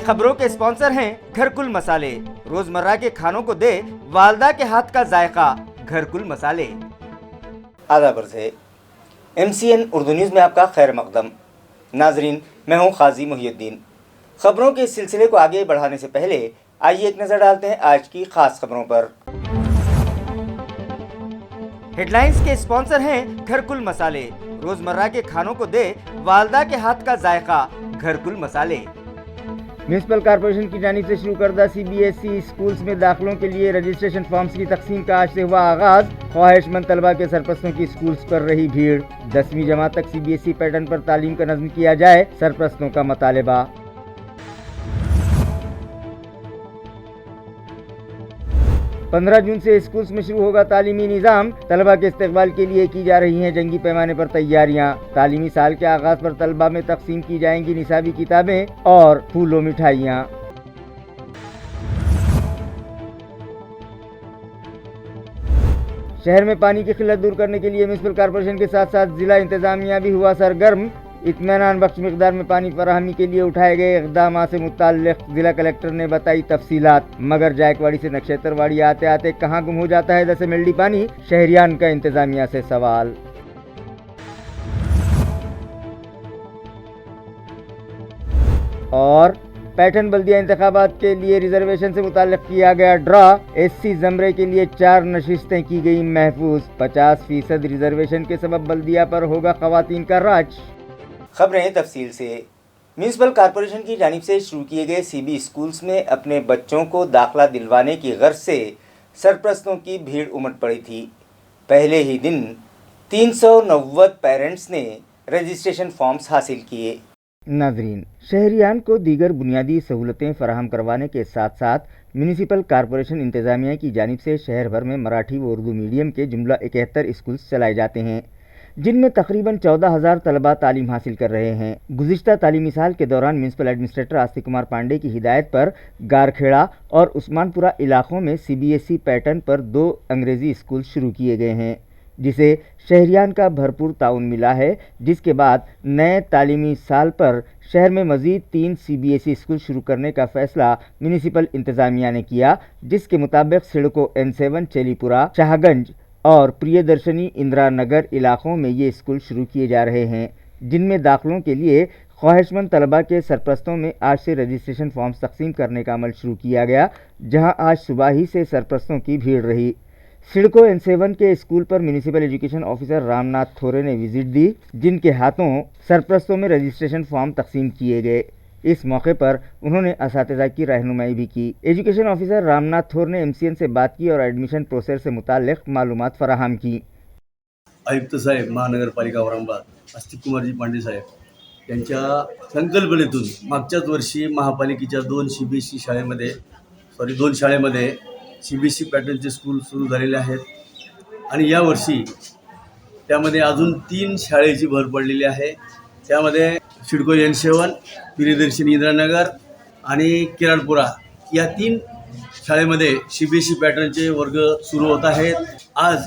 खबरों के स्पॉन्सर हैं घरकुल मसाले। रोजमर्रा के खानों को दे वालदा के हाथ का जायका, घरकुल मसाले। आदाब है MCN उर्दू न्यूज़ में आपका खैर मकदम। नाजरीन, मैं हूं काजी मुहियुद्दीन। खबरों के इस सिलसिले को आगे बढ़ाने से पहले आइए एक नज़र डालते हैं आज की खास खबरों पर। हेडलाइंस के स्पॉन्सर हैं घरकुल मसाले। रोजमर्रा के खानों को दे वालदा के हाथ का जायका, घरकुल मसाले। म्यूनिसिपल कॉर्पोरेशन की जानिब से शुरू करदा CBSE स्कूल्स में दाखिलों के लिए रजिस्ट्रेशन फॉर्म्स की तकसीम का आज से हुआ आगाज। ख्वाहिशमंद तलबा के सरपरस्तों की स्कूल्स पर रही भीड़। 10वीं जमात तक CBSE पैटर्न पर तालीम का नज़्म किया जाए, सरपरस्तों का मुतालबा। 15 जून से स्कूल्स में शुरू होगा तालीमी निज़ाम। तलबा के इस्तकबाल के लिए की जा रही हैं जंगी पैमाने पर तैयारियां। तालीमी साल के आगाज पर तलबा में तकसीम की जाएंगी निसाबी किताबें और फूलो मिठाइयाँ। शहर में पानी की किल्लत दूर करने के लिए म्यूनिसिपल कॉर्पोरेशन के साथ साथ जिला इंतजामिया भी हुआ सरगर्म। इत्मीनान बख्श मिकदार में पानी फराहमी के लिए उठाए गए इक़दाम से मुताल्लिक़ जिला कलेक्टर ने बताई तफसीलात। मगर जायकवाड़ी से नक्षत्रवाड़ी आते आते कहाँ गुम हो जाता है 10 MLD पानी, शहरियान का इंतजामिया से सवाल। और पैटर्न बल्दिया इंतखाबात के लिए रिजर्वेशन से मुताल्लिक़ किया गया ड्रा। SC ज़मरे के लिए 4 नशिस्तें की गई महफूज। 50% रिजर्वेशन के सबब बल्दिया पर होगा ख़वातीन का राज। खबरें तफसील से। म्यूनिसिपल कॉर्पोरेशन की जानिब से शुरू किए गए CB स्कूल्स में अपने बच्चों को दाखिला दिलवाने की गर्ज से सरपरस्तों की भीड़ उमड़ पड़ी थी। पहले ही दिन 390 पेरेंट्स ने रजिस्ट्रेशन फॉर्म्स हासिल किए। नाजरीन, शहरियान को दीगर बुनियादी सहूलतें फराहम करवाने के साथ साथ म्यूनिसिपल कॉर्पोरेशन इंतजामिया की जानिब से शहर भर में मराठी व उर्दू मीडियम के जुमला 71 स्कूल्स चलाए जाते हैं, जिनमें तकरीबन 14,000 तलबा तालीम हासिल कर रहे हैं। गुज़िश्ता तालीमी साल के दौरान म्यूनिसिपल एडमिनिस्ट्रेटर आस्तिक कुमार पांडे की हिदायत पर गारखेड़ा और उस्मानपुरा इलाकों में CBSE पैटर्न पर 2 अंग्रेज़ी स्कूल शुरू किए गए हैं, जिसे शहरियान का भरपूर ताउन मिला है। जिसके बाद नए तालीमी साल पर शहर में मज़ीद 3 CBSE स्कूल शुरू करने का फ़ैसला म्यूनिसिपल इंतज़ामिया ने किया, जिसके मुताबिक सिडको N7 चेलीपुरा, शाहगंज और प्रियदर्शनी इंदिरा नगर इलाकों में ये स्कूल शुरू किए जा रहे हैं, जिनमें दाखिलों के लिए ख्वाहिशमंद तलबा के सरपरस्तों में आज से रजिस्ट्रेशन फॉर्म्स तकसीम करने का अमल शुरू किया गया, जहां आज सुबह ही से सरपरस्तों की भीड़ रही। सिडको N7 के स्कूल पर म्यूनिसिपल एजुकेशन ऑफिसर रामनाथ थोरे ने विजिट दी, जिनके हाथों सरपरस्तों में रजिस्ट्रेशन फॉर्म तकसीम किए गए। इस मौके पर उन्होंने असातिज़ा की रहनुमाई भी की। एजुकेशन ऑफिसर रामनाथ थोर ने MCN से बात की और एडमिशन प्रोसेस से मुताल्लिक़ मालूमात फराहम की। आयुक्त साहेब महानगरपालिका औरंगाबाद आस्तिक कुमारजी पांडे साहेब यांच्या संकल्पनेतून मागच्याच वर्षी महापालिकेच्या 2 शाळेमध्ये CBSE पॅटर्नचे स्कूल सुरू झालेले आहेत आणि यावर्षी त्यामध्ये अजून 3 शाळेची भर पडलेली आहे। त्यामध्ये सिडको N7, प्रियदर्शनी इंदिरानगर आणि किराणपुरा या 3 शाळेमध्ये CBSE पॅटर्नचे वर्ग सुरू होत आहेत। आज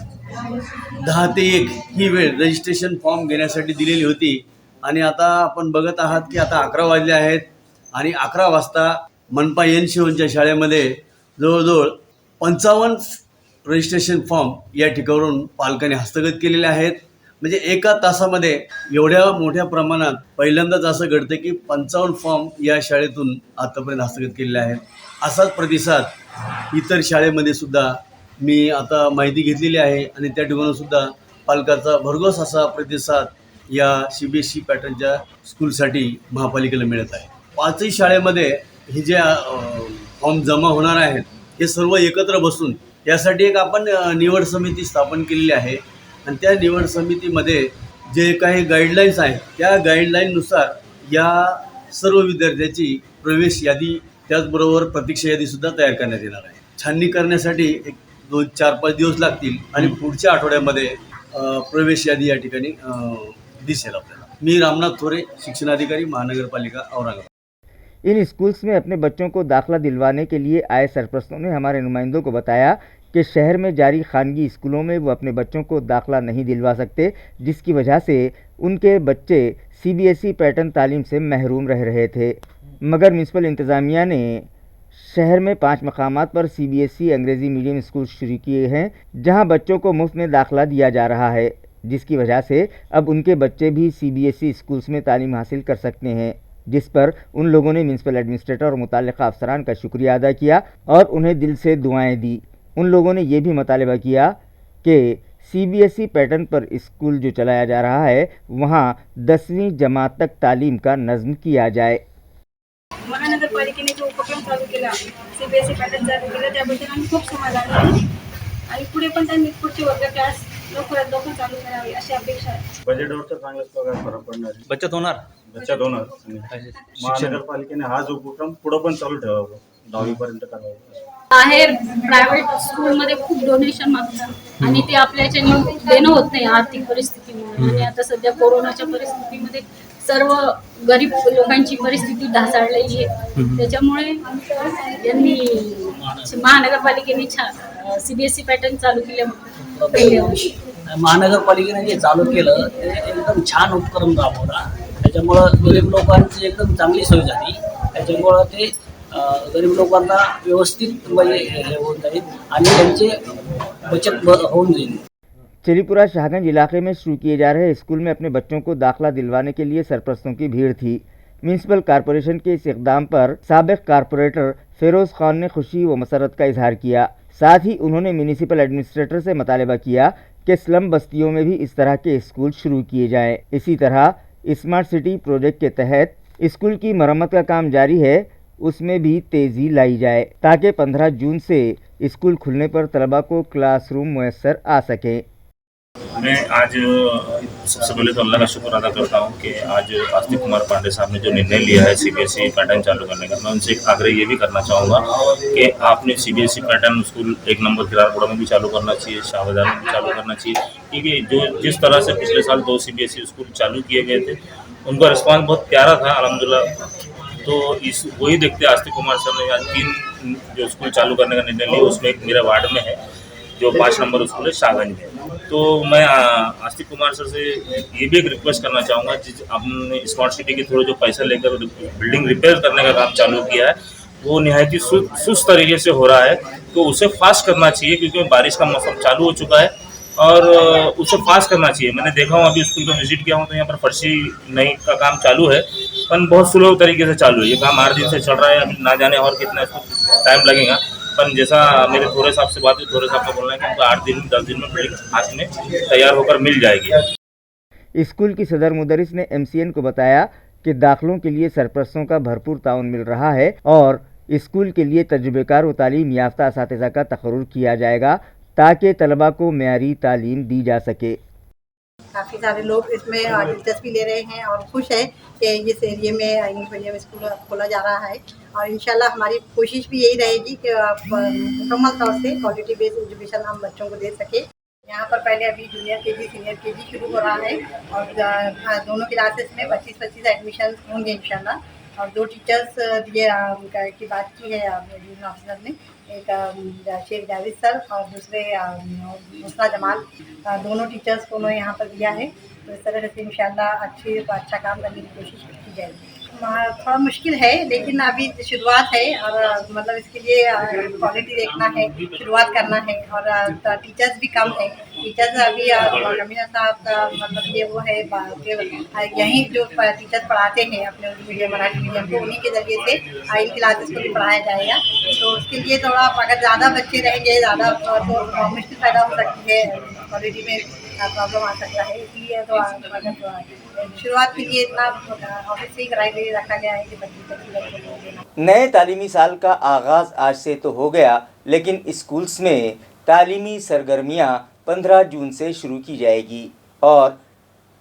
10 ते 1 ही वेळ रजिस्ट्रेशन फॉर्म घेण्यासाठी दिलेली होती आणि आता आपण बघत आहात की आता 11 वाजले आहेत आणि 11 वाजता मनपा N7च्या शाळेमध्ये जवळजवळ 55 रजिस्ट्रेशन फॉर्म या ठिकाणावरून पालकांनी हस्तगत केलेले आहेत। म्हणजे एका तासामध्ये एवढ्या मोठ्या प्रमाणात पहिल्यांदाच असं घडतं की 55 फॉर्म या शाळेतून आतापर्यंत हस्तगत केलेले आहेत। असाच प्रतिसाद इतर शाळेमध्ये सुद्धा मी आता माहिती घेतलेली आहे आणि त्या ठिकाणी सुद्धा पालकाचा भरघोस असा प्रतिसाद या CBSE पॅटर्नच्या स्कूलसाठी महापालिकेला मिळत आहे। 5ही शाळेमध्ये हे जे फॉर्म जमा होणार आहेत हे सर्व एकत्र बसून यासाठी एक आपण निवड समिती स्थापन केलेली आहे आणि त्या निवड समितीमध्ये जे काही गाईडलाईन्स आहेत त्या गाईडलाईननुसार या सर्व विद्यार्थ्यांची प्रवेश यादी त्याचबरोबर प्रतीक्षा यादीसुद्धा तयार करण्यात येणार आहे। छाननी करण्यासाठी 2-4-5 दिवस लागतील आणि पुढच्या आठवड्यामध्ये प्रवेश यादी या ठिकाणी दिसेल आपल्याला। मी रामनाथ थोरे, शिक्षणाधिकारी महानगरपालिका औरंगाबाद। इन स्कूल्स में अपने बच्चों को दाखिला दिलवाने के लिए आए सरपरस्तों ने हमारे नुमाइंदों को बताया کہ شہر میں جاری خانگی اسکولوں میں وہ اپنے بچوں کو داخلہ نہیں دلوا سکتے، جس کی وجہ سے ان کے بچے CBSE پیٹرن تعلیم سے محروم رہ رہے تھے، مگر میونسپل انتظامیہ نے شہر میں 5 مقامات پر CBSE انگریزی میڈیم اسکول شروع کیے ہیں، جہاں بچوں کو مفت میں داخلہ دیا جا رہا ہے، جس کی وجہ سے اب ان کے بچے بھی CBSE اسکولز میں تعلیم حاصل کر سکتے ہیں، جس پر ان لوگوں نے میونسپل ایڈمنسٹریٹر اور متعلقہ افسران کا شکریہ ادا کیا اور انہیں دل سے دعائیں دی۔ ان لوگوں نے یہ بھی مطالبہ کیا کہ CBSE پیٹرن پر اسکول جو چلایا جا رہا ہے وہاں 10ویں جماعت تک تعلیم का नज़्म किया जाए। महानगरपालिकेने जो उपक्रम चालू केला, CBSE पॅटर्न चालू केला, त्याबद्दल आम्ही खूप समाधानी आहे आणि पुढे पण त्यांनी पुढचे वर्ग क्लास लवकरात लवकर चालू करावे अशी अपेक्षा आहे। बजेटवर तर चांगलाच पगार फरक पडणार आहे. बचत होणार. आणि महानगरपालिकेने हा जो उपक्रम पुढे पण चालू ठेवावा, 10वी पर्यंत करावा. बाहेर प्रायव्हेट स्कूलमध्ये खूप डोनेशन मागतात आणि ते आपल्याच्याने देणं होत नाही आर्थिक परिस्थितीमुळे, आणि आता सध्या कोरोनाच्या परिस्थितीमध्ये सर्व गरीब लोकांची परिस्थिती ढासळलेली आहे, त्याच्यामुळे यांनी महानगरपालिकेने CBSE पॅटर्न चालू केल्यामुळे पहिल्या वर्षी महानगरपालिकेने जे चालू केलं ते एकदम छान उपक्रम राबवला, त्याच्यामुळं गरीब लोकांची एकदम चांगली सोय झाली, त्याच्यामुळं ते गरीब लोकांना व्यवस्थित म्हणजे हे होऊन जाईल आणि त्यांचे बचत होऊन जाईल। चलीपुरा शाहगंज इलाके में शुरू किए जा रहे स्कूल में अपने बच्चों को दाखिला दिलवाने के लिए सरपरस्तों की भीड़ थी। म्यूनसिपल कॉरपोरेशन के इस इक़दाम पर साबिक़ कॉरपोरेटर फिरोज़ खान ने खुशी व मसरत का इजहार किया। साथ ही उन्होंने म्यूनिसिपल एडमिनिस्ट्रेटर से मुतालबा किया कि स्लम बस्तियों में भी इस तरह के स्कूल शुरू किए जाएँ। इसी तरह स्मार्ट सिटी प्रोजेक्ट के तहत स्कूल की मरम्मत का काम जारी है, उसमें भी तेज़ी लाई जाए ताकि 15 जून से स्कूल खुलने पर तलबा को क्लासरूम मुयस्सर आ सकें। मैं आज सबसे पहले तो अल्लाह का शुक्र अदा करता हूँ कि आज आस्तिक कुमार पांडे साहब ने जो निर्णय लिया है CBSE पैटर्न चालू करने का, मैं उनसे एक आग्रह ये भी करना चाहूँगा कि आपने CBSE पैटर्न स्कूल 1 नंबर किरारपुरा में भी चालू करना चाहिए, शाहबाजार में भी चालू करना चाहिए, क्योंकि जो जिस तरह से पिछले साल 2 CBSE स्कूल चालू किए गए थे उनका रिस्पॉन्स बहुत प्यारा था अल्हम्दुलिल्लाह। तो इस वही देखते आस्तिक कुमार सर ने आज 3 जो स्कूल चालू करने का निर्णय लिया, उसमें एक मेरे वार्ड में है जो 5 नंबर स्कूल है शाहगंज में। तो मैं आस्तिक कुमार सर से ये भी एक रिक्वेस्ट करना चाहूँगा, जिस आपने स्मार्ट सिटी के थोड़े जो पैसा लेकर बिल्डिंग रिपेयर करने का काम चालू किया है वो नहायत ही सुस्त तरीके से हो रहा है, तो उसे फास्ट करना चाहिए क्योंकि बारिश का मौसम चालू हो चुका है और उसे फास्ट करना चाहिए। मैंने देखा हूँ, अभी स्कूल पर विजिट किया हूँ तो यहाँ पर फर्शी नई का काम चालू है, पर बहुत स्लो तरीके से चालू है। ये काम 8 दिन से चल रहा है, अभी ना जाने और कितना इसको टाइम लगेगा, पर जैसा मेरे थोड़े साहब से बात हुई, थोड़े साहब का बोलना है कि उनको 8 दिन 10 दिन में बिल्डिंग हाथ में तैयार होकर मिल जाएगी। स्कूल की सदर मुदरिस ने MCN को बताया कि दाखिलों के लिए सरपरस्तों का भरपूर ताउन मिल रहा है और स्कूल के लिए तजुर्बेकार व तालीम याफ्ता असातिज़ा का तकर्रुर किया जाएगा ताकि तलबा को मेयारी तालीम दी जा सके। काफ़ी सारे लोग इसमें दिलचस्पी ले रहे हैं और खुश है कि इस एरिया में इंग्लिश मीडियम स्कूल खोला जा रहा है, और इंशाल्लाह हमारी कोशिश भी यही रहेगी कि मुकम्मल तौर से क्वालिटी बेस्ड एजुकेशन हम बच्चों को दे सके। यहाँ पर पहले अभी जूनियर KG सीनियर KG शुरू हो रहा है और दोनों क्लासेस में 25-25 एडमिशन होंगे इंशाल्लाह। और 2 टीचर्स दिए की बात की है ऑफिसर ने, एक शेख जावेद सर और दूसरे मुस्ना जमाल, दोनों टीचर्स को उन्होंने यहाँ पर दिया है। तो इस तरह से इंशाल्लाह अच्छा काम करने की कोशिश की जाएगी। थोड़ा मुश्किल है लेकिन अभी शुरुआत है और मतलब इसके लिए क्वालिटी देखना है, शुरुआत करना है, और टीचर्स भी कम है। टीचर्स अभी रमीना साहब का मतलब ये वो है यहीं जो टीचर्स पढ़ाते हैं अपने उर्दू मीडियम मराठी मीडियम को, उन्हीं के ज़रिए से इन क्लासेस को भी पढ़ाया जाएगा। तो उसके लिए थोड़ा अगर ज़्यादा बच्चे रहेंगे ज़्यादा तो मुश्किल पैदा हो सकती है, क्वालिटी में प्रॉब्लम आ सकता है। इसलिए तो अगर शुरुआत के लिए इतना ऑफिस से ही क्राइटेरिया रखा गया है कि 25 नए तालीमी साल का आगाज़ आज से तो हो गया, लेकिन स्कूल्स में तालीमी सरगर्मियाँ 15 जून से शुरू की जाएगी और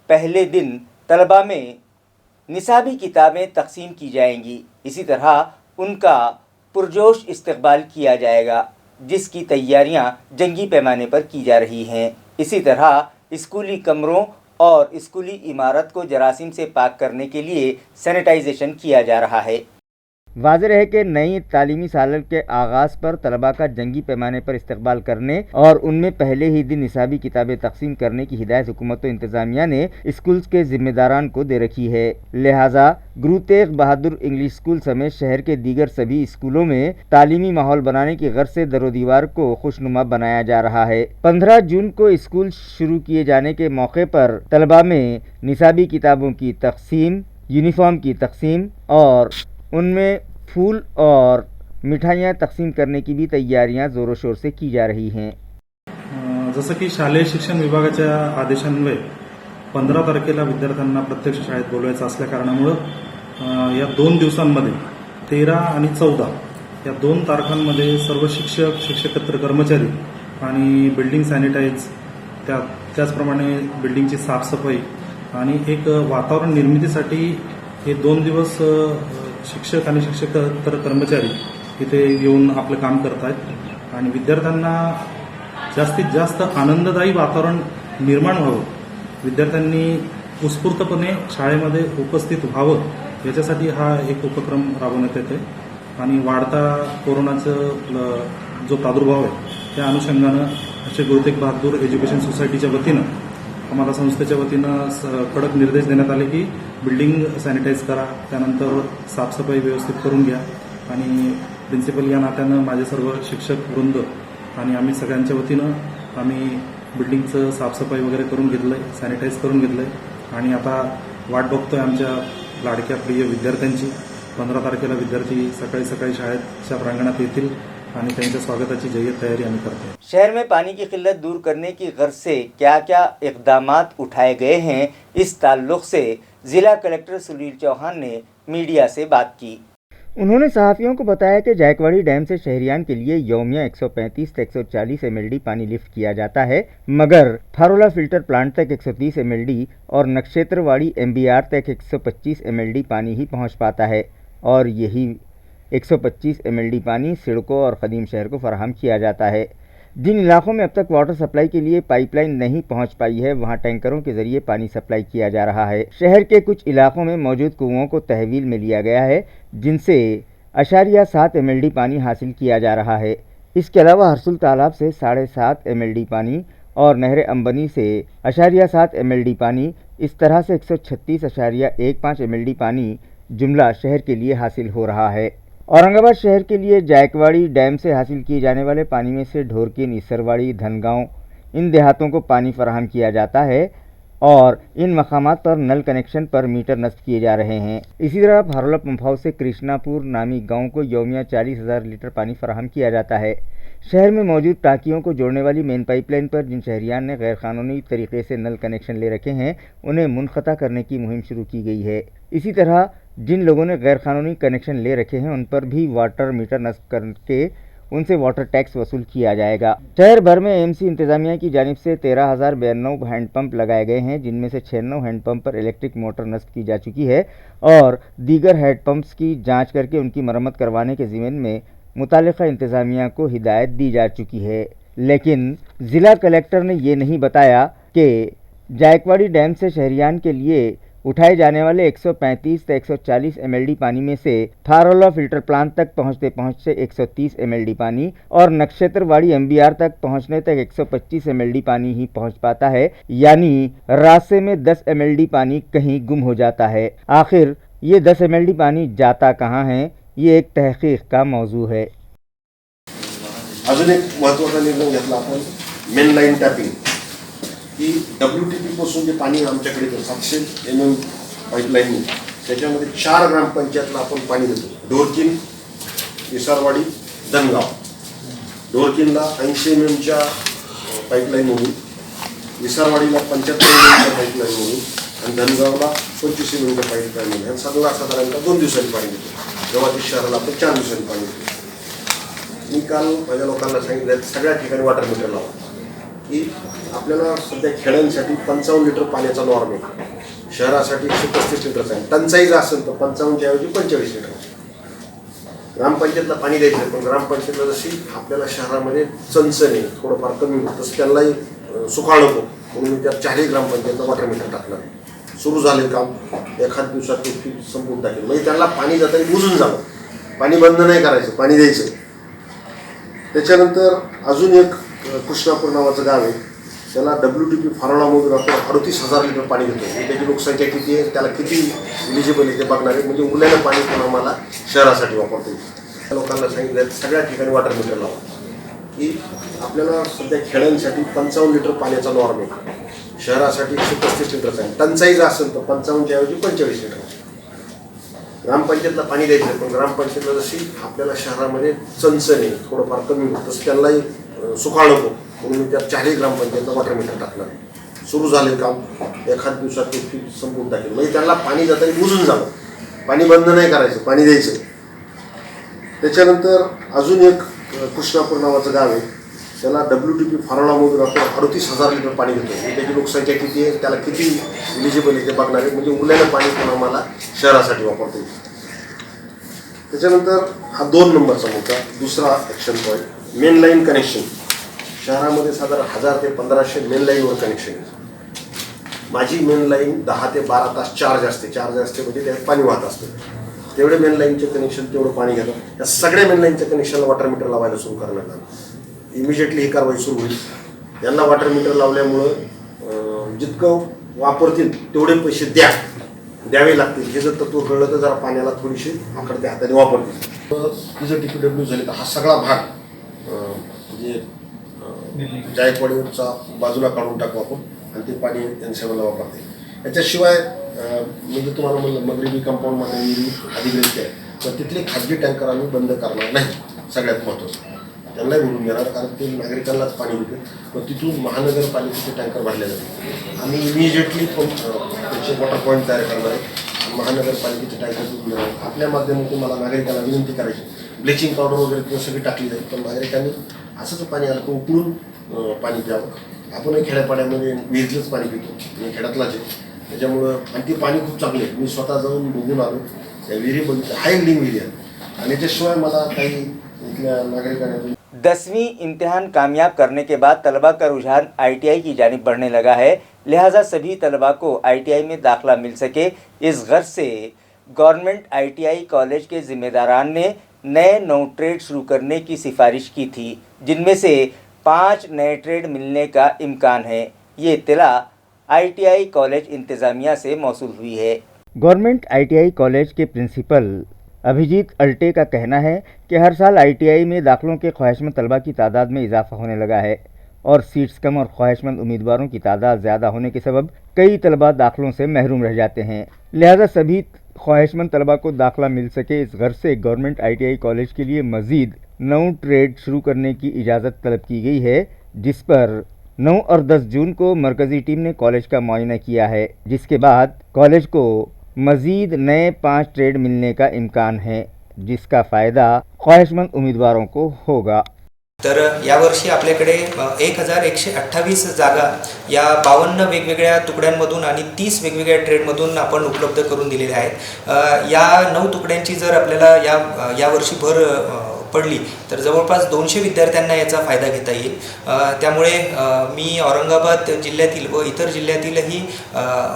पहले दिन तलबा में निसाबी किताबें तकसीम की जाएंगी। इसी तरह उनका पुरजोश इस्तकबाल किया जाएगा, जिसकी तैयारियां जंगी पैमाने पर की जा रही हैं। इसी तरह स्कूली कमरों और स्कूली इमारत को जरासीम से पाक करने के लिए सैनिटाइजेशन किया जा रहा है। वाज़ेह है कि नई तालीमी साल के आगाज़ पर तलबा का जंगी पैमाने पर इस्तकबाल करने और उनमें पहले ही दिन निसाबी किताबें तकसीम करने की हिदायत हुकूमत व इंतज़ामिया ने स्कूल्स के ज़िम्मेदारान को दे रखी है। लिहाजा गुरु तेग बहादुर इंग्लिश स्कूल समेत शहर के दीगर सभी स्कूलों में तालीमी माहौल बनाने की गर्ज से दरो दीवार को खुशनुमा बनाया जा रहा है। 15 जून को स्कूल शुरू किए जाने के मौके पर तलबा में निसाबी किताबों की तकसीम, यूनिफॉर्म की तकसीम और उनमें फूल और मिठाइयाँ तकसीम करने की भी तैयारियां जोरों शोर से की जा रही हैं। जसं की शालेय शिक्षण विभागाच्या आदेशान्वये 15 तारखेला विद्यार्थ्यांना प्रत्यक्ष शाळेत बोलवायचं असल्या कारणामुळं या 2 दिवसांमध्ये 13 आणि 14 या 2 तारखांमध्ये सर्व शिक्षक, शिक्षकेतर कर्मचारी आणि बिल्डिंग सॅनिटाईज, त्याचप्रमाणे बिल्डिंगची साफसफाई आणि एक वातावरण निर्मितीसाठी हे 2 दिवस शिक्षक आणि शिक्षकेतर कर्मचारी इथे येऊन आपलं काम करत आहेत आणि विद्यार्थ्यांना जास्तीत जास्त आनंददायी वातावरण निर्माण व्हावं, विद्यार्थ्यांनी उत्स्फूर्तपणे शाळेमध्ये उपस्थित व्हावं याच्यासाठी हा एक उपक्रम राबवण्यात येते आणि वाढता कोरोनाचं जो प्रादुर्भाव आहे त्या अनुषंगानं श्री गुरु तेग बहादूर एज्युकेशन सोसायटीच्या वतीनं आम्हाला संस्थेच्या वतीनं कडक निर्देश देण्यात आले की बिल्डिंग सॅनिटाईज करा, त्यानंतर साफसफाई व्यवस्थित करून घ्या आणि प्रिन्सिपल या नात्यानं माझे सर्व शिक्षक वृंद आणि आम्ही सगळ्यांच्या वतीनं आम्ही बिल्डिंगचं साफसफाई वगैरे करून घेतलंय, सॅनिटाईज करून घेतलंय आणि आता वाट बघतोय आमच्या लाडक्या प्रिय विद्यार्थ्यांची। 15 तारखेला विद्यार्थी सकाळी सकाळी शाळेच्या प्रांगणात येतील आणि त्यांच्या स्वागताची जय्यत तैयारी आम्ही करते। शहर में पानी की किल्लत दूर करने की गर्ज से क्या क्या इक़दामात उठाए गए हैं, इस ताल्लुक़ से ज़िला कलेक्टर सुनील चौहान ने मीडिया से बात की। उन्होंने सहाफ़ियों को बताया कि जायकवाड़ी डैम से शहरियान के लिए यौमिया 135 से 140 MLD पानी लिफ्ट किया जाता है, मगर फारोला फिल्टर प्लांट तक 130 MLD और नक्षेत्रवाड़ी MBR तक 125 MLD पानी ही पहुंच पाता है और यही 125 MLD पानी सिड़कों और क़दीम शहर को फराहम किया जाता है। जिन इलाकों में अब तक वाटर सप्लाई के लिए पाइपलाइन नहीं पहुंच पाई है, वहां टैंकरों के जरिए पानी सप्लाई किया जा रहा है। शहर के कुछ इलाकों में मौजूद कुओं को तहवील में लिया गया है, जिनसे 0.7 MLD पानी हासिल किया जा रहा है। इसके अलावा हरसुल तालाब से 7.5 MLD पानी और नहर अंबनी से 0.7 MLD पानी, इस तरह से 136.15 MLD पानी जुमला शहर के लिए हासिल हो रहा है। औरंगाबाद शहर के लिए जायकवाड़ी डैम से हासिल किए जाने वाले पानी में से ढोरकिन, इसरवाड़ी, धनगांव इन देहातों को पानी फराहम किया जाता है और इन मकामात पर नल कनेक्शन पर मीटर नस्ब किए जा रहे हैं। इसी तरह फारोला पंप हाउस से कृष्णापुर नामी गांव को यौमिया 40,000 लीटर पानी फराहम किया जाता है। शहर में मौजूद टाँकियों को जोड़ने वाली मेन पाइपलाइन पर जिन शहरियान ने गैरकानूनी तरीके से नल कनेक्शन ले रखे हैं, उन्हें मुनक़ता करने की मुहिम शुरू की गई है। इसी तरह जिन लोगों ने गैरकानूनी कनेक्शन ले रखे हैं, उन पर भी वाटर मीटर नस्ब करके उनसे वाटर टैक्स वसूल किया जाएगा। शहर भर में एमसी इंतजामिया की जानिब से 13,092 हैंडपंप लगाए गए हैं, जिनमें से 96 हैंडपंप पर इलेक्ट्रिक मोटर नस्ब की जा चुकी है और दीगर हैंडपंप्स की जांच करके उनकी मरम्मत करवाने के ज़िम्मे में मुतालिका इंतजामिया को हिदायत दी जा चुकी है। लेकिन ज़िला कलेक्टर ने ये नहीं बताया कि जायकवाड़ी डैम से शहरियान के लिए उठाए जाने वाले 135 से 140 MLD पानी में से फारोला फिल्टर प्लांट तक पहुंचते 130 MLD पानी और नक्षेत्रवाड़ी MBR तक पहुंचने तक 125 MLD पानी ही पहुंच पाता है, यानी रास्ते में 10 MLD पानी कहीं गुम हो जाता है। आखिर ये 10 MLD पानी जाता कहाँ है, ये एक तहकीक का मौजू है। अजून एक महत्त्वाचा निर्णय घेतला आपण, मेन लाईन टॅपिंग की WTP पासून जे पाणी आमच्याकडे येतं 700 mm पाईपलाईन, त्याच्यामध्ये 4 ग्रामपंचायतला आपण पाणी देतो। ढोरकिन, विसारवाडी, धनगाव। ढोरकिनला 80 mmच्या पाईपलाईन होईल, विसारवाडीला 75 mmच्या पाईपलाईन होईल आणि धनगावला 25 mmच्या पाईपलाईन होईल। आणि साधारणतः 2 दिवसांनी पाणी देतो, जेव्हा ते शहराला आपण 4 दिवसांनी पाणी देतो। मी काल माझ्या लोकांना सांगितलं सगळ्या ठिकाणी वॉटर मीटर लावा की आपल्याला सध्या खेड्यांसाठी 55 लिटर पाण्याचा नॉर्म आहे, शहरासाठी 135 लिटरचा आहे। टंचाई असेल तर 55च्या ऐवजी 45 लिटर ग्रामपंचायतला पाणी द्यायचं, पण ग्रामपंचायतला जशी आपल्याला शहरामध्ये चणचण आहे, थोडंफार कमी होतं, तसं त्यांनाही सुकाळ नको म्हणून मी त्या 4 ग्रामपंचायतला वॉटर मीटर टाकलं। सुरू झाले काम, एखाद दिवसात ते संपून टाकेल, म्हणजे त्यांना पाणी जाता बुजून जावं। पाणी बंद नाही करायचं, पाणी द्यायचं. त्याच्यानंतर अजून एक कृष्णापूर नावाचं गाव आहे, त्याला WTP फॉर्म्युलामधून आपण 38,000 लिटर पाणी घेतो. त्याची लोकसंख्या किती आहे, त्याला किती इलिजिबल आहे ते बघणार आहे. म्हणजे उरलेलं पाणी पण आम्हाला शहरासाठी वापरतो. त्या लोकांना सांगितलं सगळ्या ठिकाणी वॉटर मीटर लावा, की आपल्याला सध्या खेड्यांसाठी 55 लिटर पाण्याचा नॉर्म आहे, शहरासाठी 135 लिटरचा आहे. टंचाई जर असेल तर 55च्या ऐवजी 45 लिटर. ग्रामपंचायतला पाणी द्यायचं, पण ग्रामपंचायतला जशी आपल्याला शहरामध्ये चणचण आहे, थोडंफार कमी होतं, तसं त्यांनाही सुकाळ नको म्हणून मी त्या 40 ग्रामपंचायतला वॉटर मीटर टाकणार. सुरू झाले काम, एखाद दिवसात ते संपून टाकेल. म्हणजे त्यांना पाणी जाताना बुजून जावं, पाणी बंद नाही करायचं, पाणी द्यायचं. त्याच्यानंतर अजून एक कृष्णापूर नावाचं गाव आहे, त्याला WTP फॉर्म्युलामधून आपण 38,000 लिटर पाणी घेतो. त्याची लोकसंख्या किती आहे, त्याला किती इलिजिबल आहे ते बघणार आहे. म्हणजे उरलेलं पाणी पण आम्हाला शहरासाठी वापरतो. त्याच्यानंतर हा 2 नंबरचा मुद्दा. दुसरा action point, main line connection. शहरामध्ये साधारण 1000 ते 1500 मेन लाईनवर कनेक्शन आहे. माझी मेन लाईन 10 ते 12 तास चार्ज असते म्हणजे त्यात पाणी वाहत असतं. तेवढे मेन लाईनचे कनेक्शन तेवढं पाणी घेतात. त्या सगळ्या मेन लाईनच्या कनेक्शनला वॉटर मीटर लावायला सुरू करण्यात आलं. इमिजिएटली ही कारवाई सुरू होईल. यांना वॉटर मीटर लावल्यामुळं जितकं वापरतील तेवढे पैसे द्यावे लागतील. हे जर तत्व कळलं तर जरा पाण्याला थोडीशी आकडत्या हाताने वापरतील. जर TPW झाली तर हा सगळा भाग म्हणजे जायकवाडीवरचा बाजूला काढून टाकू आपण आणि ते पाणी N7ला वापरते. याच्याशिवाय म्हणजे तुम्हाला म्हणलं मगरिबी कंपाऊंडमध्ये अधिग्रहित आहे, तर तिथले खाजगी टँकर आम्ही बंद करणार नाही. सगळ्यात महत्त्वाचं त्यांनाही बोलून घेणार, कारण ते नागरिकांनाच पाणी देते. पण तिथून महानगरपालिकेचे टँकर भरले जाते. आम्ही इमिजिएटली त्याचे वॉटर पॉईंट तयार करणार आहे. महानगरपालिकेचे टँकर आपल्या माध्यमातून मला नागरिकांना विनंती करायची, ब्लिचिंग पावडर वगैरे तिथं सगळी टाकली जाईल, पण नागरिकांनी असंच पाणी आलं तर उकळून पाणी प्यावं. आपणही खेड्यापाड्यामध्ये विहिरीतलंच पाणी पितो, मी खेड्यातलाच आहे. त्याच्यामुळं आणि ते पाणी खूप चांगलं आहे. मी स्वतः जाऊन बघून आलो, त्या विहिरी बघितल्या, हाय लिंग विहिरी आहे. आणि याच्याशिवाय मला काही इथल्या नागरिकांना 10वीं इम्तिहान कामयाब करने के बाद तलबा का रुझान ITI की जानिब बढ़ने लगा है, लिहाजा सभी तलबा को ITI में दाखिला मिल सके, इस गर्ज से गवर्नमेंट ITI कॉलेज के ज़िम्मेदारान ने नए 9 ट्रेड शुरू करने की सिफारिश की थी, जिनमें से 5 नए ट्रेड मिलने का इम्कान है। ये इत्तला ITI कॉलेज इंतज़ामिया से मौसूल हुई है। गवर्नमेंट ITI कॉलेज के प्रिंसिपल अभिजीत अल्टे का कहना है कि हर साल ITI में दाखिलों के ख्वाहिशमंद तलबा की तादाद में इजाफा होने लगा है और सीट्स कम और ख्वाहिशमंद उम्मीदवारों की तादाद ज़्यादा होने के सबब कई तलबा दाखिलों से महरूम रह जाते हैं। लिहाजा सभी ख्वाहिशमंद तलबा को दाखिला मिल सके, इस गर्ज से गवर्नमेंट ITI कॉलेज के लिए मज़ीद 9 ट्रेड शुरू करने की इजाज़त तलब की गई है, जिस पर 9 और 10 जून को मरकज़ी टीम ने कॉलेज का मुआयना किया है, जिसके बाद कॉलेज को मज़ीद नए 5 ट्रेड मिलने का इम्कान है, जिसका फ़ायदा ख्वाहिशमंद उम्मीदवारों को होगा। तर यावर्षी आपल्याकडे 1128 जागा या 52 वेगवेगळ्या तुकड्यांमधून आणि 30 वेगवेगळ्या ट्रेडमधून आपण उपलब्ध करून दिलेल्या आहेत। या 9 तुकड्यांची जर आपल्याला यावर्षी भर पडली तर जवळपास 200 विद्यार्थ्यांना याचा फायदा घेता येईल। त्यामुळे मी औरंगाबाद जिल्ह्यातील व इतर जिल्ह्यातीलही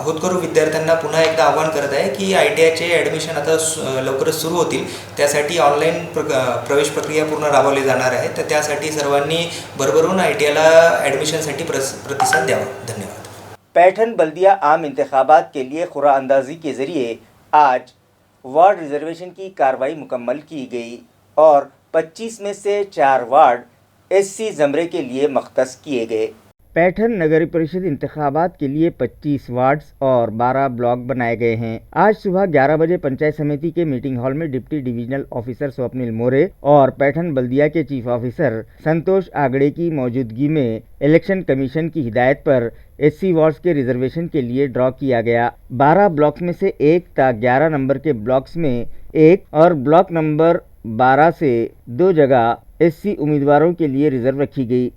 होतकरू विद्यार्थ्यांना पुन्हा एकदा आवाहन करत आहे की ITIचे ॲडमिशन आता लवकरच सुरू होतील, त्यासाठी ऑनलाईन प्रवेश प्रक्रिया पूर्ण राबवली जाणार आहे। तर त्यासाठी सर्वांनी भरभरून ITIला ॲडमिशनसाठी प्रतिसाद द्यावा। धन्यवाद। पैठन बल्दिया आम इंतखाबात के लिए खुरा अंदाजी के ज़रिए आज वार्ड रिजर्वेशन की कार्रवाई मुकम्मल की गई और 25 में से 4 वार्ड SC ज़मरे के लिए मख्तस किए गए। पैठन नगर परिषद इंतखाबात के लिए 25 वार्ड्स और 12 ब्लॉक बनाए गए हैं। आज सुबह 11 बजे पंचायत समिति के मीटिंग हॉल में डिप्टी डिविजनल ऑफिसर स्वप्निल मोरे और पैठन बल्दिया के चीफ ऑफिसर संतोष आगड़े की मौजूदगी में इलेक्शन कमीशन की हिदायत पर SC वार्ड्स के रिजर्वेशन के लिए ड्रॉ किया गया। 12 ब्लॉक्स में से 1 ता 11 नंबर के ब्लॉक्स में 1 और ब्लॉक नंबर 12 से 2 जगह SC उम्मीदवारों के लिए रिजर्व रखी गई।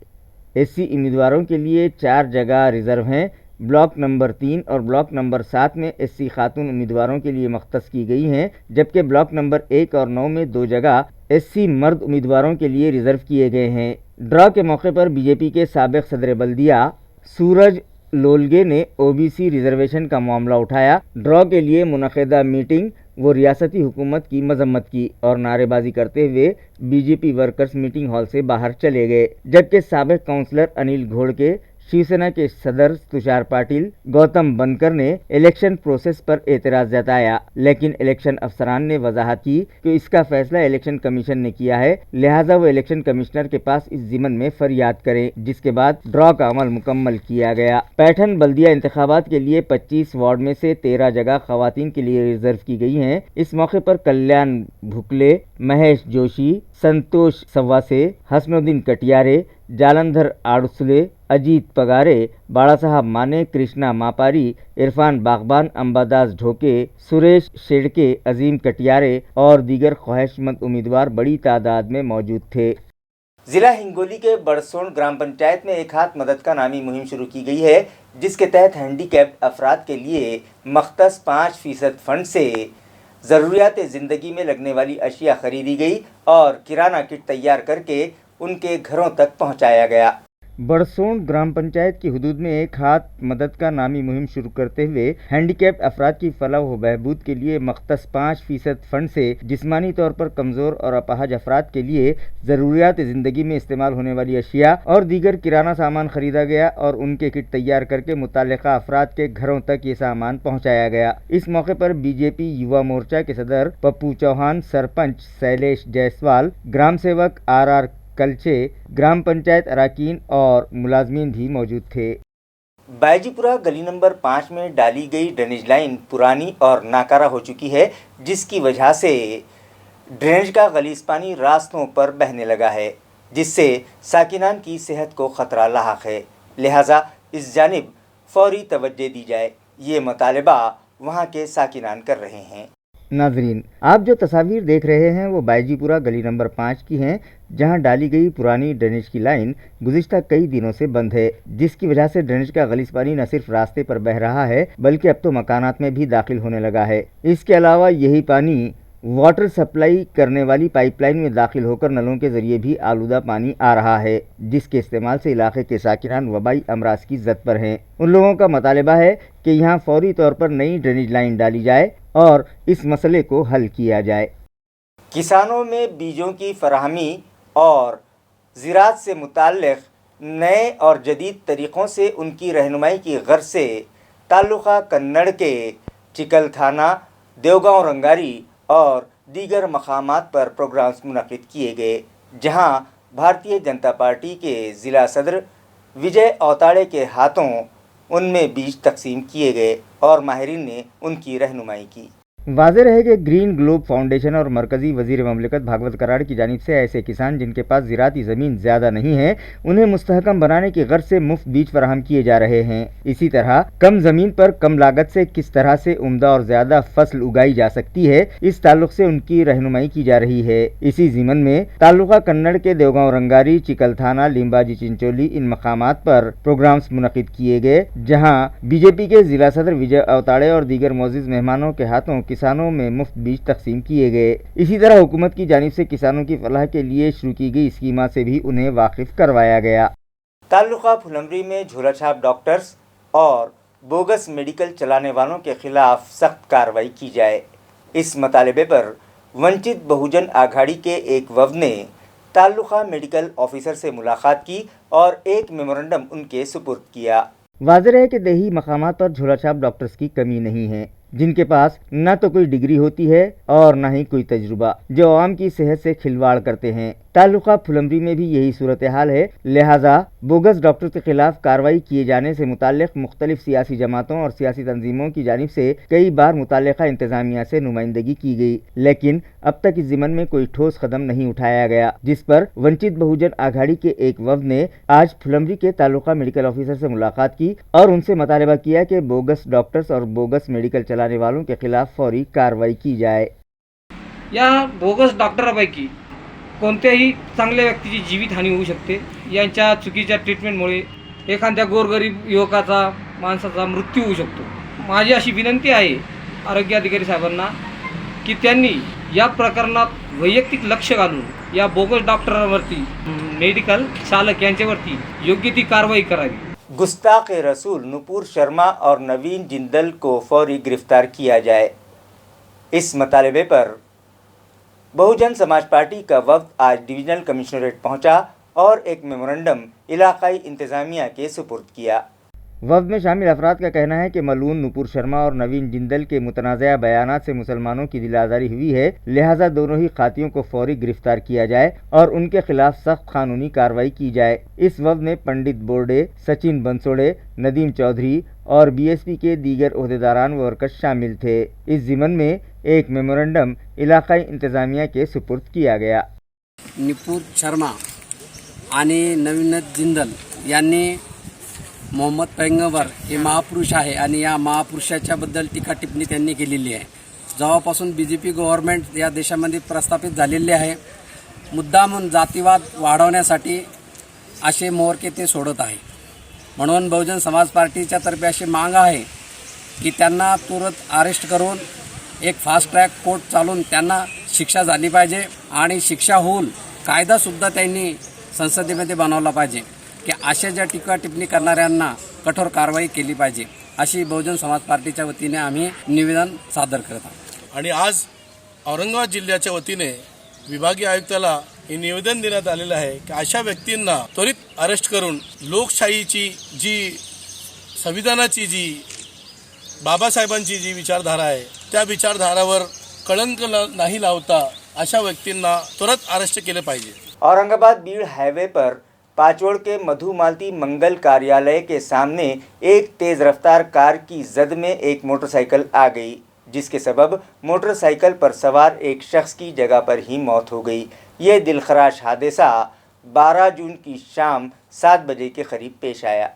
SC उम्मीदवारों के लिए 4 जगह रिजर्व हैं। ब्लॉक नंबर 3 और ब्लॉक नंबर 7 में SC खातून उम्मीदवारों के लिए मख्तस की गई हैं, जबकि ब्लॉक नंबर 1 और 9 में 2 जगह SC मर्द उम्मीदवारों के लिए रिजर्व किए गए हैं। ड्रॉ के मौके पर BJP के साबिक सदर बल्दिया सूरज लोलगे ने OBC रिजर्वेशन का मामला उठाया। ड्रॉ के लिए मुनक़िदा मीटिंग वो रियासती हुकूमत की मजम्मत की और नारेबाजी करते हुए बीजेपी वर्कर्स मीटिंग हॉल से बाहर चले गए, जबकि साबिक काउंसलर अनिल घोड़के, शिवसेना के सदर तुषार पाटिल, गौतम बनकर ने इलेक्शन प्रोसेस पर एतराज जताया, लेकिन इलेक्शन अफसरान ने वजाहत की कि इसका फैसला इलेक्शन कमीशन ने किया है, लिहाजा वो इलेक्शन कमिश्नर के पास इस जिमन में फरियाद करें, जिसके बाद ड्रॉ का अमल मुकम्मल किया गया। पैठन बल्दिया इंतखाबात के लिए 25 वार्ड में से 13 जगह खवातीन के लिए रिजर्व की गई हैं। इस मौके पर कल्याण भुकले, महेश जोशी, संतोष सवासे, हसनुद्दीन कटियारे, जालंधर आड़सुले, अजीत पगारे, बाड़ा साहब माने, कृष्णा मापारी, इरफान बागबान, अंबादास ढोके, सुरेश शेड़के, अजीम कटियारे और दीगर ख्वाहिशमंद उम्मीदवार बड़ी तादाद में मौजूद थे। जिला हिंगोली के बड़सोन ग्राम पंचायत में एक हाथ मदद का नामी मुहिम शुरू की गई है, जिसके तहत हैंडीकैप्ड अफराद के लिए मख्तस 5% फंड से ज़रूरियात ज़िंदगी में लगने वाली अशिया खरीदी गई और किराना किट तैयार करके उनके घरों तक पहुंचाया गया। बड़सोन ग्राम पंचायत की हुदूद में एक हाथ मदद का नामी मुहिम शुरू करते हुए हैंडीकैप्ड अफराद की फलाह व बहबूद के लिए मख्तस 5% फंड से जिस्मानी तौर पर कमज़ोर और अपाहज अफराद के लिए ज़रूरियात ज़िंदगी में इस्तेमाल होने वाली अशिया और दीगर किराना सामान खरीदा गया और उनके किट तैयार करके मुताल्लिका अफराद के घरों तक ये सामान पहुँचाया गया। इस मौके पर बीजेपी युवा मोर्चा के सदर पप्पू चौहान, सरपंच शैलेश जायसवाल, ग्राम सेवक RR कलचे, ग्राम पंचायत अराकीन और मुलाजमीन भी मौजूद थे। बायजीपुरा गली नंबर 5 में डाली गई ड्रेनेज लाइन पुरानी और नाकारा हो चुकी है, जिसकी वजह से ड्रेनेज का गलीज पानी रास्तों पर बहने लगा है, जिससे साकिनान की सेहत को खतरा लाहक है। लिहाजा इस जानिब फौरी तवज्जो दी जाए, ये मुतालबा वहाँ के साकिनान कर रहे हैं। नाजरीन, आप जो तस्वीर देख रहे हैं वो बायजीपुरा गली नंबर 5 की हैं, जहां डाली गई पुरानी ड्रेनेज की लाइन गुज़िश्ता कई दिनों से बंद है, जिसकी वजह से ड्रेनेज का गलीज पानी न सिर्फ रास्ते पर बह रहा है बल्कि अब तो मकानात में भी दाखिल होने लगा है। इसके अलावा यही पानी वाटर सप्लाई करने वाली पाइपलाइन में दाखिल होकर नलों के जरिए भी आलूदा पानी आ रहा है, जिसके इस्तेमाल से इलाके के साकिनान वबाई अमराज की जद पर हैं। उन लोगों का मुतालबा है कि यहाँ फौरी तौर पर नई ड्रेनेज लाइन डाली जाए और इस मसले को हल किया जाए। किसानों में बीजों की फराहमी और ज़राअत से मुताल्लिक़ नए और जदीद तरीक़ों से उनकी रहनुमाई की गर्ज से ताल्लुक़ा कन्नड़ के चिकल थाना, देवगांव रंगारी और दीगर मकामात पर प्रोग्राम्स मुनक़िद किए गए, जहां भारतीय जनता पार्टी के ज़िला सदर विजय औताड़े के हाथों उनमें बीज तकसीम किए गए और माहिरीन ने उनकी रहनुमाई की। वाज़ेह रहे कि ग्रीन ग्लोब फाउंडेशन और मरकज़ी वज़ीर ममलिकत भागवत कराड़ की जानिब से ऐसे किसान जिनके पास ज़राअती ज़मीन ज़्यादा नहीं है, उन्हें मुस्तहकम बनाने की गर्ज से मुफ्त बीज फराहम किए जा रहे हैं। इसी तरह कम ज़मीन पर कम लागत से किस तरह से उम्दा और ज़्यादा फसल उगाई जा सकती है, इस ताल्लुक़ से उनकी रहनुमाई की जा रही है। इसी ज़िमन में ताल्लुक़ा कन्नड़ के देवगांव रंगारी, चिकल थाना, लिम्बाजी चिंचोली इन मकामात पर प्रोग्राम्स मुनक़िद किए गए, जहाँ बीजेपी के ज़िला सदर विजय औताड़े और दीगर मोअज़्ज़िज़ मेहमानों के हाथों किसानों में मुफ्त बीज तकसीम किए गए। इसी तरह हुकूमत की जानिब से किसानों की फलाह के लिए शुरू की गई स्कीमा से भी उन्हें वाकिफ करवाया गया। ताल्लुका फुलमरी में झोला छाप डॉक्टर्स और बोगस मेडिकल चलाने वालों के खिलाफ सख्त कार्रवाई की जाए, इस मुतालबे पर वंचित बहुजन आघाड़ी के एक वफ़द ने ताल्लुका मेडिकल ऑफिसर से मुलाकात की और एक मेमोरेंडम उनके सुपुर्द किया। वाज़ेह है कि देही मकामात पर झोला छाप डॉक्टर्स की कमी नहीं है, जिनके पास न तो कोई डिग्री होती है और न ही कोई तजुर्बा, जो आवाम की सेहत से खिलवाड़ करते हैं। ताल्लुका फुलमरी में भी यही सूरत हाल है, लिहाजा बोगस डॉक्टर के खिलाफ कार्रवाई किए जाने से मुताल्लिक़ मुख्तलिफ सियासी जमातों और सियासी तंजीमों की जानिब से कई बार मुताल्लिक़ा इंतज़ामिया से नुमाइंदगी की गई, लेकिन अब तक इस ज़िमन में कोई ठोस कदम नहीं उठाया गया, जिस पर वंचित बहुजन आघाड़ी के एक वफ़द ने आज फुलमरी के ताल्लुका मेडिकल ऑफिसर से मुलाकात की और उनसे मुतालबा किया कि बोगस डॉक्टर्स और बोगस मेडिकल चलाने वालों के खिलाफ फौरी कार्रवाई की जाए। या बोगस डॉक्टरांपैकी कोणत्याही चांगल्या व्यक्तीची जीवितहानी होऊ शकते। यांच्या चुकीच्या ट्रीटमेंटमुळे एखाद्या गोरगरीब युवकाचा माणसाचा मृत्यू होऊ शकतो। माझी अशी विनंती आहे आरोग्य अधिकारी साहेबांना की त्यांनी या प्रकरणात वैयक्तिक लक्ष घालून या बोगस डॉक्टरांवरती, मेडिकल चालक यांच्यावरती योग्य ती कारवाई करावी। गुस्ताख रसूल नुपुर शर्मा और नवीन जिंदल को फौरी गिरफ्तार किया जाए। इस मुतालबे पर बहुजन समाज पार्टी का वफ्द आज डिवीजनल कमिश्नरेट पहुंचा और एक मेमोरेंडम इलाकाई इंतजामिया के सुपुर्द किया। वफ्द में शामिल अफराद का कहना है कि मलून नुपुर शर्मा और नवीन जिंदल के मुतनाज़ा बयानात से मुसलमानों की दिल आज़ारी हुई है, लिहाजा दोनों ही खातियों को फौरी गिरफ्तार किया जाए और उनके खिलाफ सख्त कानूनी कार्रवाई की जाए। इस वफ्द में पंडित बोर्डे, सचिन बंसोड़े, नदीम चौधरी और बीएसपी के दीगर ओहदेदारान व वर्कर्स शामिल थे। इस ज़िमन में एक मेमोरेंडम इलाकाई इंतजामिया के सुपुर्द किया गया। नुपुर शर्मा आणि नवीन जिंदल यांनी मोहम्मद पैगंबर हे महापुरुष आहे आणि या महापुरुषाच्या बद्दल टीका टिप्पणी त्यांनी केलेली आहे। जेव्हापासून बीजेपी गव्हर्नमेंट या देशामध्ये प्रस्थापित झालेले आहे, मुद्दामून जातीवाद वाढवण्यासाठी असे मोहरके ते सोडत आहे। म्हणून बहुजन समाज पार्टीच्या तर्फे अशी माग आहे की त्यांना तुरंत अरेस्ट करून एक फास्ट ट्रॅक कोर्ट चालून त्यांना शिक्षा झाली पाहिजे आणि शिक्षा होऊन कायदासुद्धा त्यांनी संसदेमध्ये बनवला पाहिजे की अशा ज्या टीका टिप्पणी करणाऱ्यांना कठोर कारवाई केली पाहिजे, अशी बहुजन समाज पार्टीच्या वतीने आम्ही निवेदन सादर करत आहोत। आणि आज औरंगाबाद जिल्ह्याच्या वतीने विभागीय आयुक्ताला हे निवेदन देण्यात आलेलं आहे की अशा व्यक्तींना त्वरित अरेस्ट करून लोकशाहीची जी संविधानाची जी बाबासाहेबांची जी विचारधारा आहे त्या विचारधारावर कळंक नाही लावता अशा व्यक्तींना त्वरित अरेस्ट केले पाहिजे। औरंगाबाद बीड़ हाईवे पर पाचोड़ के मधुमालती मंगल कार्यालय के सामने एक तेज रफ्तार कार की जद में एक मोटरसाइकिल आ गई, जिसके सबब मोटरसाइकिल पर सवार एक शख्स की जगह पर ही मौत हो गई। ये दिलखराश हादसा 12 जून की शाम 7 बजे के करीब पेश आया।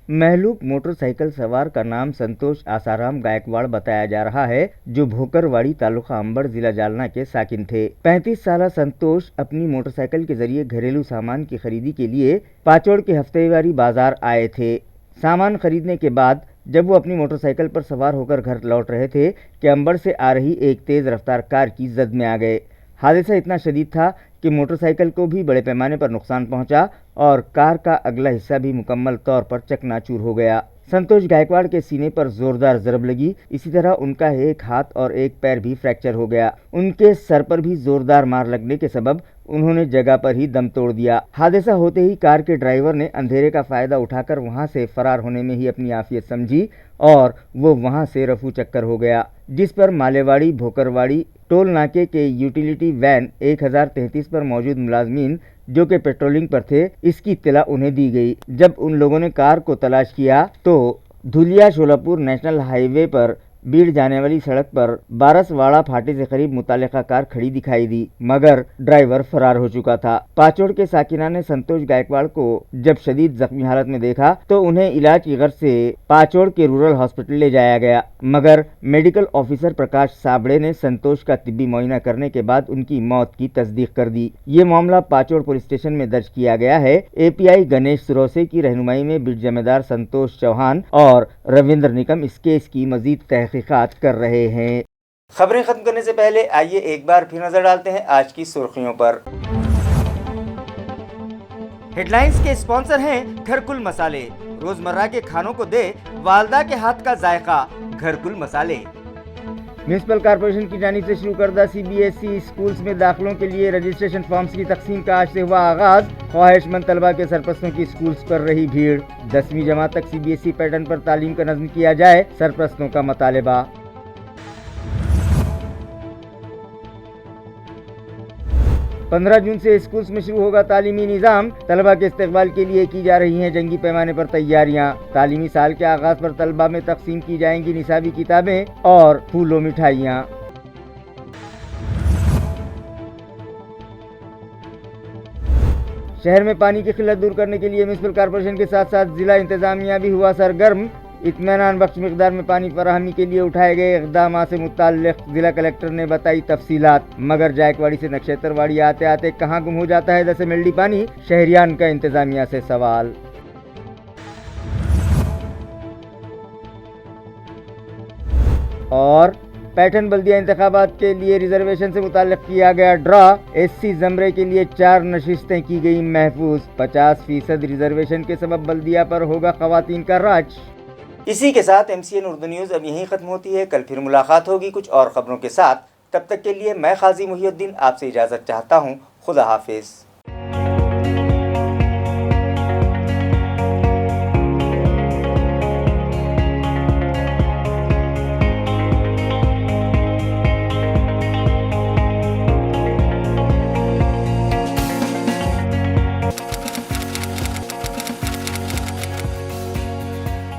महलूक मोटरसाइकिल सवार का नाम संतोष आसाराम गायकवाड़ बताया जा रहा है, जो भोकरवाड़ी तालुका अंबड़ जिला जालना के साकिन थे। 35 साल संतोष अपनी मोटरसाइकिल के जरिए घरेलू सामान की खरीदी के लिए पाचोड़ के हफ्तेवारी बाजार आए थे। सामान खरीदने के बाद जब वो अपनी मोटरसाइकिल पर सवार होकर घर लौट रहे थे कि अंबड़ से आ रही एक तेज रफ्तार कार की जद में आ गए। हादसा इतना शदीद था कि मोटरसाइकिल को भी बड़े पैमाने पर नुकसान पहुंचा और कार का अगला हिस्सा भी मुकम्मल तौर पर चकनाचूर हो गया। संतोष गायकवाड़ के सीने पर जोरदार ज़रब लगी, इसी तरह उनका एक हाथ और एक पैर भी फ्रैक्चर हो गया। उनके सर पर भी जोरदार मार लगने के सबब उन्होंने जगह पर ही दम तोड़ दिया। हादसा होते ही कार के ड्राइवर ने अंधेरे का फ़ायदा उठाकर वहां से फरार होने में ही अपनी आफियत समझी और वो वहां से रफू चक्कर हो गया, जिस पर मालेवाड़ी भोकरवाड़ी टोल नाके के यूटिलिटी वैन 1033 पर मौजूद मुलाजमीन जो कि पेट्रोलिंग पर थे, इसकी इत्तला उन्हें दी गई। जब उन लोगों ने कार को तलाश किया तो धुलिया शोलापुर नेशनल हाईवे पर बीड़ जाने वाली सड़क पर बारसवाड़ा फाटे से करीब मुतालिका कार खड़ी दिखाई दी, मगर ड्राइवर फरार हो चुका था। पाचोड़ के साकिना ने संतोष गायकवाड़ को जब शदीद जख्मी हालत में देखा तो उन्हें इलाज की गर्ज से पाचोड़ के रूरल हॉस्पिटल ले जाया गया, मगर मेडिकल ऑफिसर प्रकाश साबड़े ने संतोष का तिब्बी मुआयना करने के बाद उनकी मौत की तस्दीक कर दी। ये मामला पाचोड़ पुलिस स्टेशन में दर्ज किया गया है। एपीआई गणेश सुरोसे की रहनुमाई में बीड़ जमेदार संतोष चौहान और रविंद्र निकम इस केस की मजीद तहकीकात कर रहे हैं। खबरें खत्म करने से पहले आइए एक बार फिर नजर डालते हैं आज की सुर्खियों पर। हेडलाइंस के स्पॉन्सर हैं घरकुल मसाले। रोजमर्रा के खानों को दे वालदा के हाथ का जायका, घरकुल मसाले। म्यूनिसिपल कॉर्पोरेशन की जानिब से शुरू करदा सीबीएसई स्कूल्स में दाखिलों के लिए रजिस्ट्रेशन फॉर्म्स की तकसीम का आज से हुआ आगाज। ख्वाहिशमंद तलबा के सरपरस्तों की स्कूल्स पर रही भीड़। 10वीं जमात तक सीबीएसई पैटर्न पर तालीम का नज़्म किया जाए, सरपरस्तों का मुतालबा। 15 जून से स्कूल्स में शुरू होगा तालीमी निज़ाम। तलबा के इस्तेक़बाल के लिए की जा रही हैं जंगी पैमाने पर तैयारियां। तालीमी साल के आगाज़ पर तलबा में तकसीम की जाएंगी निसाबी किताबें और फूलों मिठाइयाँ। शहर में पानी की किल्लत दूर करने के लिए म्यूनिसिपल कॉर्पोरेशन के साथ साथ जिला इंतजामिया भी हुआ सरगर्म। इत्मीनान बख्श मिकदार में पानी फराहमी के लिए उठाए गए इक़दाम से मुताल्लिक़ जिला कलेक्टर ने बताई तफसीलात, मगर जायकवाड़ी से नक्षत्रवाड़ी आते आते कहाँ गुम हो जाता है 10 एमएलडी पानी, शहरियान का इंतजामिया से सवाल। और पैटर्न बल्दिया इंतखाबात के लिए रिजर्वेशन से मुताल्लिक़ किया गया ड्रा। एससी ज़मरे के लिए 4 नशिस्तें की गई महफूज। 50% रिजर्वेशन के सबब बल्दिया पर होगा ख़वातीन का राज। इसी के साथ MCN उर्दू न्यूज़ अब यहीं ख़त्म होती है। कल फिर मुलाकात होगी कुछ और ख़बरों के साथ। तब तक के लिए मैं काजी मुहिउद्दीन आपसे इजाज़त चाहता हूँ। खुदा हाफिज़।